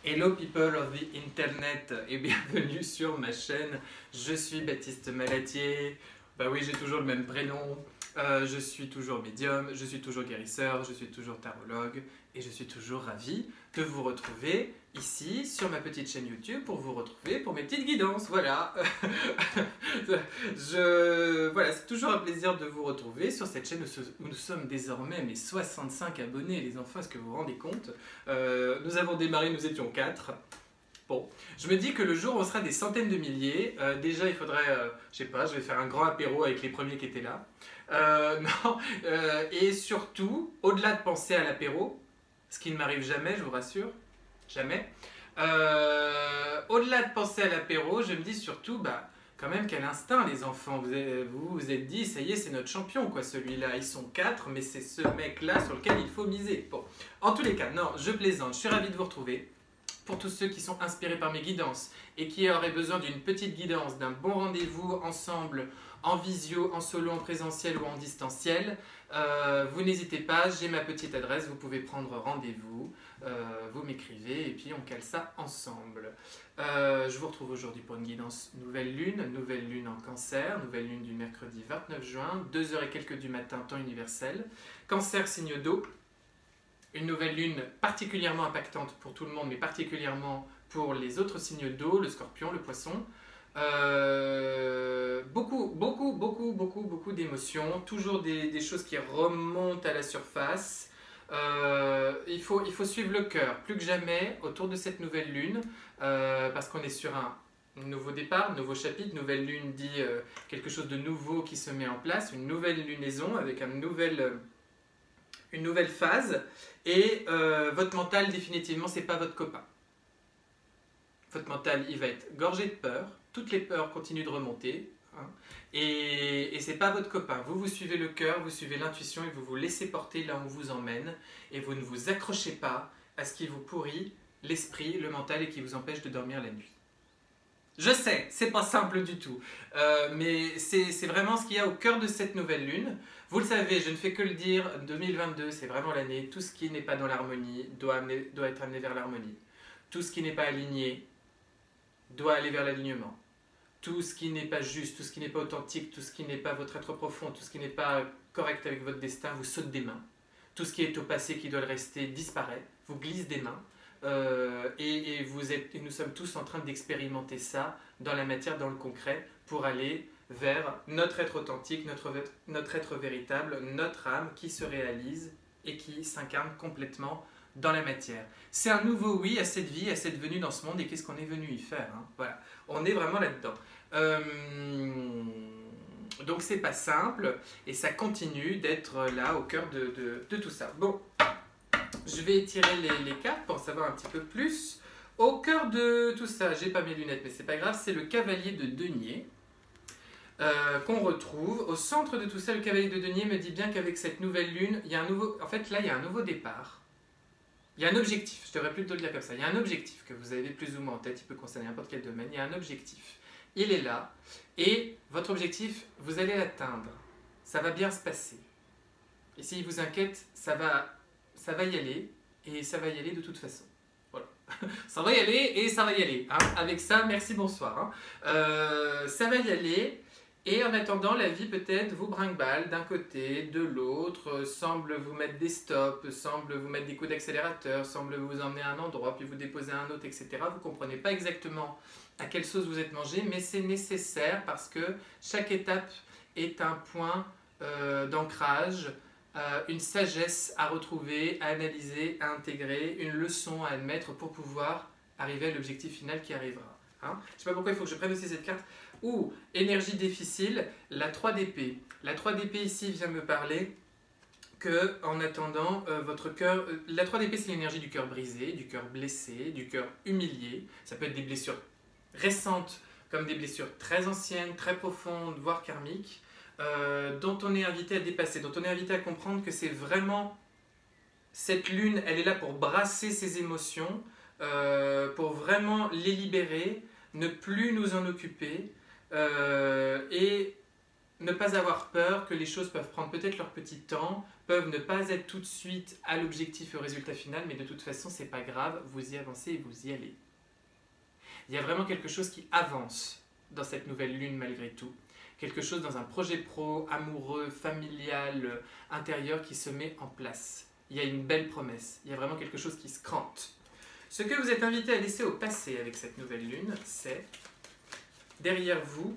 Hello people of the internet et bienvenue sur ma chaîne. Je suis Baptiste Malatier. Bah oui, j'ai toujours le même prénom. Je suis toujours médium, je suis toujours guérisseur, je suis toujours tarologue et je suis toujours ravi de vous retrouver ici sur ma petite chaîne YouTube pour vous retrouver pour mes petites guidances. Voilà. Voilà, c'est toujours un plaisir de vous retrouver sur cette chaîne où nous sommes désormais mes 65 abonnés. Les enfants, est-ce que vous vous rendez compte? Nous avons démarré, nous étions 4. Bon, je me dis que le jour où on sera des centaines de milliers, déjà il faudrait, je sais pas, je vais faire un grand apéro avec les premiers qui étaient là. Non, et surtout, au-delà de penser à l'apéro, ce qui ne m'arrive jamais, je vous rassure, jamais. Au-delà de penser à l'apéro, je me dis surtout, bah, quand même quel instinct les enfants, vous êtes dit, ça y est, c'est notre champion quoi, celui-là, ils sont 4, mais c'est ce mec-là sur lequel il faut miser. Bon, en tous les cas, non, je plaisante, je suis ravi de vous retrouver. Pour tous ceux qui sont inspirés par mes guidances et qui auraient besoin d'une petite guidance, d'un bon rendez-vous ensemble, en visio, en solo, en présentiel ou en distanciel, vous n'hésitez pas, j'ai ma petite adresse, vous pouvez prendre rendez-vous, vous m'écrivez et puis on cale ça ensemble. Je vous retrouve aujourd'hui pour une guidance nouvelle lune en cancer, nouvelle lune du mercredi 29 juin, 2h et quelques du matin, temps universel. Cancer, signe d'eau. Une nouvelle lune particulièrement impactante pour tout le monde, mais particulièrement pour les autres signes d'eau, le scorpion, le poisson. Beaucoup d'émotions, toujours des choses qui remontent à la surface. Il faut suivre le cœur, plus que jamais, autour de cette nouvelle lune, parce qu'on est sur un nouveau départ, nouveau chapitre. Nouvelle lune dit quelque chose de nouveau qui se met en place, une nouvelle lunaison avec une nouvelle phase. Et votre mental, définitivement, c'est pas votre copain. Votre mental, il va être gorgé de peur. Toutes les peurs continuent de remonter. Hein, et c'est pas votre copain. Vous suivez le cœur, vous suivez l'intuition et vous vous laissez porter là où on vous emmène. Et vous ne vous accrochez pas à ce qui vous pourrit l'esprit, le mental et qui vous empêche de dormir la nuit. Je sais, c'est pas simple du tout, mais c'est vraiment ce qu'il y a au cœur de cette nouvelle lune. Vous le savez, je ne fais que le dire, 2022 c'est vraiment l'année, tout ce qui n'est pas dans l'harmonie doit être amené vers l'harmonie. Tout ce qui n'est pas aligné doit aller vers l'alignement. Tout ce qui n'est pas juste, tout ce qui n'est pas authentique, tout ce qui n'est pas votre être profond, tout ce qui n'est pas correct avec votre destin vous saute des mains. Tout ce qui est au passé qui doit le rester disparaît, vous glisse des mains. Et nous sommes tous en train d'expérimenter ça dans la matière, dans le concret, pour aller vers notre être authentique, notre être véritable, notre âme qui se réalise et qui s'incarne complètement dans la matière. C'est un nouveau oui à cette vie, à cette venue dans ce monde, et qu'est-ce qu'on est venu y faire, hein. Voilà, on est vraiment là-dedans. Donc c'est pas simple, et ça continue d'être là au cœur de tout ça. Bon. Je vais étirer les cartes pour en savoir un petit peu plus. Au cœur de tout ça, j'ai pas mes lunettes, mais c'est pas grave, c'est le cavalier de denier qu'on retrouve. Au centre de tout ça, le cavalier de denier me dit bien qu'avec cette nouvelle lune, il y a un nouveau... En fait, là, il y a un nouveau départ. Il y a un objectif, je devrais plutôt le dire comme ça. Il y a un objectif que vous avez plus ou moins en tête, il peut concerner n'importe quel domaine. Il y a un objectif. Il est là. Et votre objectif, vous allez l'atteindre. Ça va bien se passer. Et s'il vous inquiète, ça va y aller, et ça va y aller de toute façon. Voilà. Ça va y aller, et ça va y aller. Hein. Avec ça, merci, bonsoir. Hein. Ça va y aller, et en attendant, la vie peut-être vous brinque-balle d'un côté, de l'autre, semble vous mettre des stops, semble vous mettre des coups d'accélérateur, semble vous emmener à un endroit, puis vous déposer à un autre, etc. Vous ne comprenez pas exactement à quelle sauce vous êtes mangé, mais c'est nécessaire parce que chaque étape est un point d'ancrage, une sagesse à retrouver, à analyser, à intégrer, une leçon à admettre pour pouvoir arriver à l'objectif final qui arrivera. Hein, je ne sais pas pourquoi il faut que je prenne aussi cette carte. Ou énergie difficile, la 3 d'épée. La 3 d'épée ici vient me parler que en attendant votre cœur... la 3 d'épée c'est l'énergie du cœur brisé, du cœur blessé, du cœur humilié. Ça peut être des blessures récentes comme des blessures très anciennes, très profondes, voire karmiques. Dont on est invité à dépasser, dont on est invité à comprendre que c'est vraiment cette lune, elle est là pour brasser ses émotions, pour vraiment les libérer, ne plus nous en occuper et ne pas avoir peur que les choses peuvent prendre peut-être leur petit temps, peuvent ne pas être tout de suite à l'objectif et au résultat final, mais de toute façon, c'est pas grave, vous y avancez et vous y allez. Il y a vraiment quelque chose qui avance dans cette nouvelle lune malgré tout. Quelque chose dans un projet pro, amoureux, familial, intérieur qui se met en place. Il y a une belle promesse, il y a vraiment quelque chose qui se crante. Ce que vous êtes invité à laisser au passé avec cette nouvelle lune, c'est derrière vous,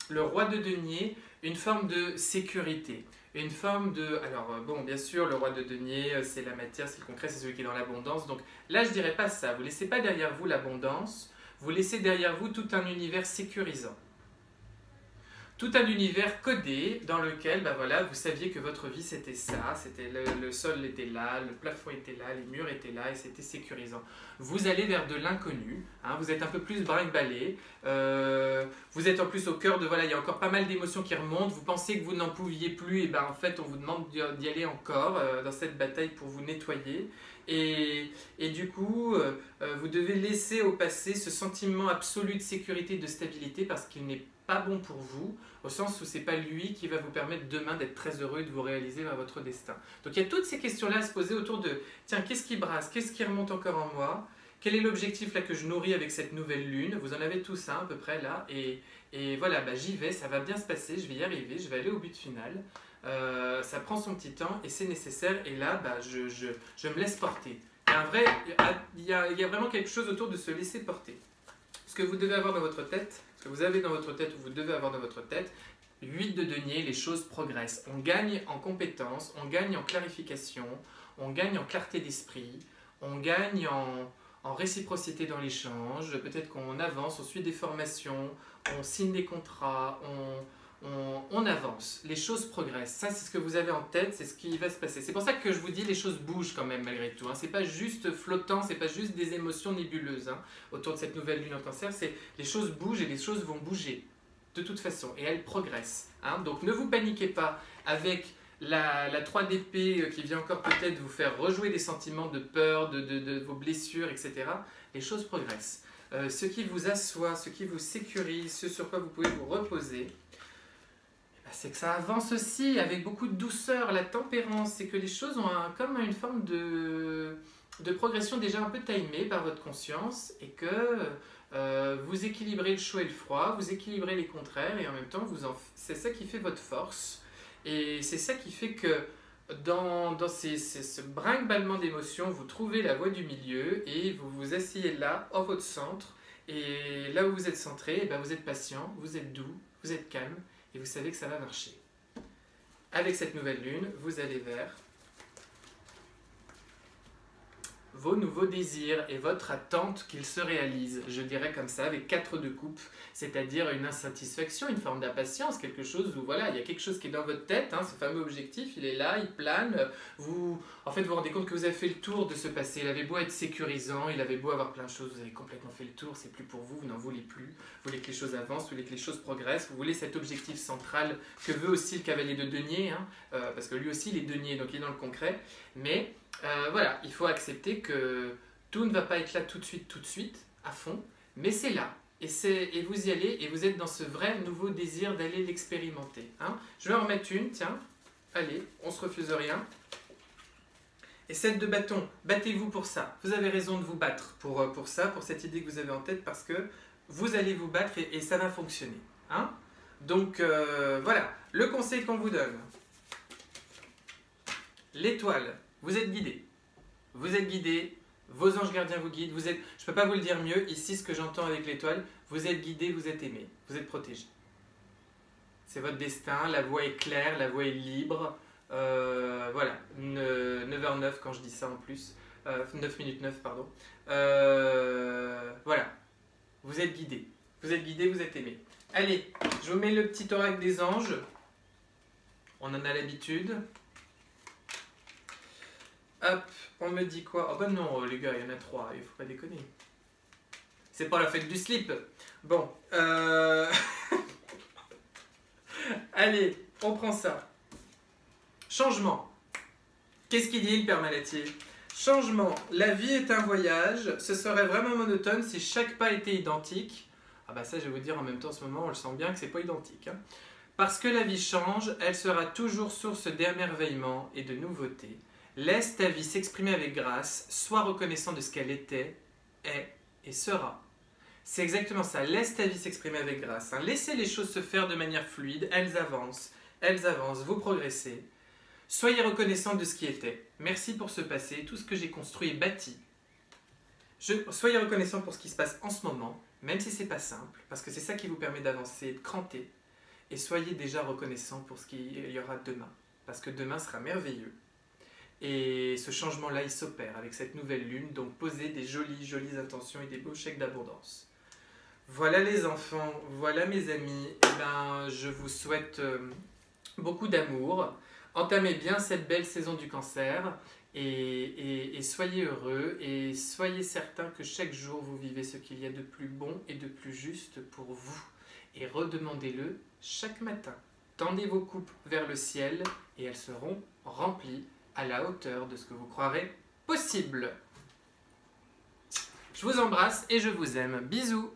le roi de denier, une forme de sécurité. Une forme de... Alors bon, bien sûr, le roi de denier, c'est la matière, c'est le concret, c'est celui qui est dans l'abondance. Donc là, je dirais pas ça. Vous ne laissez pas derrière vous l'abondance, vous laissez derrière vous tout un univers sécurisant. Tout un univers codé dans lequel ben voilà, vous saviez que votre vie c'était ça, c'était le sol était là, le plafond était là, les murs étaient là et c'était sécurisant. Vous allez vers de l'inconnu, hein, vous êtes un peu plus brinque-ballé, vous êtes en plus au cœur de, voilà, il y a encore pas mal d'émotions qui remontent, vous pensez que vous n'en pouviez plus et ben en fait on vous demande d'y aller encore dans cette bataille pour vous nettoyer. Et du coup, vous devez laisser au passé ce sentiment absolu de sécurité et de stabilité parce qu'il n'est pas bon pour vous, au sens où c'est pas lui qui va vous permettre demain d'être très heureux et de vous réaliser vers votre destin. Donc il y a toutes ces questions-là à se poser autour de, tiens, qu'est-ce qui brasse, qu'est-ce qui remonte encore en moi, quel est l'objectif là que je nourris avec cette nouvelle lune, vous en avez tous un à peu près là, et voilà, bah, j'y vais, ça va bien se passer, je vais y arriver, je vais aller au but final. Ça prend son petit temps et c'est nécessaire, et là bah, je me laisse porter. Il y a vraiment quelque chose autour de se laisser porter. Ce que vous devez avoir dans votre tête, ce que vous avez dans votre tête ou vous devez avoir dans votre tête, 8 de denier, les choses progressent. On gagne en compétences, on gagne en clarification, on gagne en clarté d'esprit, on gagne en réciprocité dans l'échange, peut-être qu'on avance, on suit des formations, on signe des contrats, on avance, les choses progressent. Ça, c'est ce que vous avez en tête, c'est ce qui va se passer. C'est pour ça que je vous dis, les choses bougent quand même malgré tout. Hein. C'est pas juste flottant, c'est pas juste des émotions nébuleuses hein, autour de cette nouvelle lune en cancer. C'est les choses bougent et les choses vont bouger de toute façon et elles progressent. Hein. Donc ne vous paniquez pas avec la 3 d'épée qui vient encore peut-être vous faire rejouer des sentiments de peur, de vos blessures, etc. Les choses progressent. Ce qui vous assoit, ce qui vous sécurise, ce sur quoi vous pouvez vous reposer, c'est que ça avance aussi avec beaucoup de douceur, la tempérance, c'est que les choses ont comme une forme de progression déjà un peu timée par votre conscience et que vous équilibrez le chaud et le froid, vous équilibrez les contraires et en même temps, c'est ça qui fait votre force et c'est ça qui fait que dans ce brinque-ballement d'émotions, vous trouvez la voie du milieu et vous vous asseyez là, en votre centre et là où vous êtes centré, ben vous êtes patient, vous êtes doux, vous êtes calme. Et vous savez que ça va marcher. Avec cette nouvelle lune, vous allez vers vos nouveaux désirs et votre attente qu'ils se réalisent. Je dirais comme ça, avec 4 de coupe, c'est-à-dire une insatisfaction, une forme d'impatience, quelque chose où voilà, il y a quelque chose qui est dans votre tête, hein, ce fameux objectif, il est là, il plane. En fait, vous vous rendez compte que vous avez fait le tour de ce passé. Il avait beau être sécurisant, il avait beau avoir plein de choses, vous avez complètement fait le tour, c'est plus pour vous, vous n'en voulez plus. Vous voulez que les choses avancent, vous voulez que les choses progressent, vous voulez cet objectif central que veut aussi le cavalier de denier, hein, parce que lui aussi il est denier, donc il est dans le concret, mais voilà, il faut accepter que tout ne va pas être là tout de suite, à fond, mais c'est là. Et vous y allez, et vous êtes dans ce vrai nouveau désir d'aller l'expérimenter. Hein. Je vais en remettre une, tiens. Allez, on se refuse rien. Et 7 de bâton, battez-vous pour ça. Vous avez raison de vous battre pour ça, pour cette idée que vous avez en tête, parce que vous allez vous battre et ça va fonctionner. Hein. Donc voilà, le conseil qu'on vous donne. L'étoile. Vous êtes guidé. Vous êtes guidé. Vos anges gardiens vous guident. Je ne peux pas vous le dire mieux. Ici, ce que j'entends avec l'étoile, vous êtes guidé, vous êtes aimé. Vous êtes protégé. C'est votre destin. La voie est claire, la voie est libre. Voilà. 9h09 quand je dis ça en plus. 9 minutes 9, pardon. Voilà. Vous êtes guidé. Vous êtes guidé, vous êtes aimé. Allez, je vous mets le petit oracle des anges. On en a l'habitude. Hop, on me dit quoi? Oh bah non, les gars, il y en a 3, il faut pas déconner. C'est pas la fête du slip. Bon, allez, on prend ça. Changement. Qu'est-ce qu'il dit, le Père Malatier? Changement. La vie est un voyage. Ce serait vraiment monotone si chaque pas était identique. Ah bah ça, je vais vous dire en même temps, en ce moment, on le sent bien que c'est pas identique. Hein. Parce que la vie change, elle sera toujours source d'émerveillement et de nouveautés. Laisse ta vie s'exprimer avec grâce, sois reconnaissant de ce qu'elle était, est et sera. C'est exactement ça, laisse ta vie s'exprimer avec grâce. Hein. Laissez les choses se faire de manière fluide, elles avancent, vous progressez. Soyez reconnaissant de ce qui était. Merci pour ce passé, tout ce que j'ai construit et bâti. Soyez reconnaissant pour ce qui se passe en ce moment, même si c'est pas simple, parce que c'est ça qui vous permet d'avancer et de cranter. Et soyez déjà reconnaissant pour ce qu'il y aura demain, parce que demain sera merveilleux. Et ce changement-là, il s'opère avec cette nouvelle lune, donc posez des jolies intentions et des beaux chèques d'abondance. Voilà les enfants, voilà mes amis, eh ben, je vous souhaite beaucoup d'amour. Entamez bien cette belle saison du cancer et soyez heureux et soyez certains que chaque jour vous vivez ce qu'il y a de plus bon et de plus juste pour vous. Et redemandez-le chaque matin. Tendez vos coupes vers le ciel et elles seront remplies à la hauteur de ce que vous croirez possible. Je vous embrasse et je vous aime. Bisous!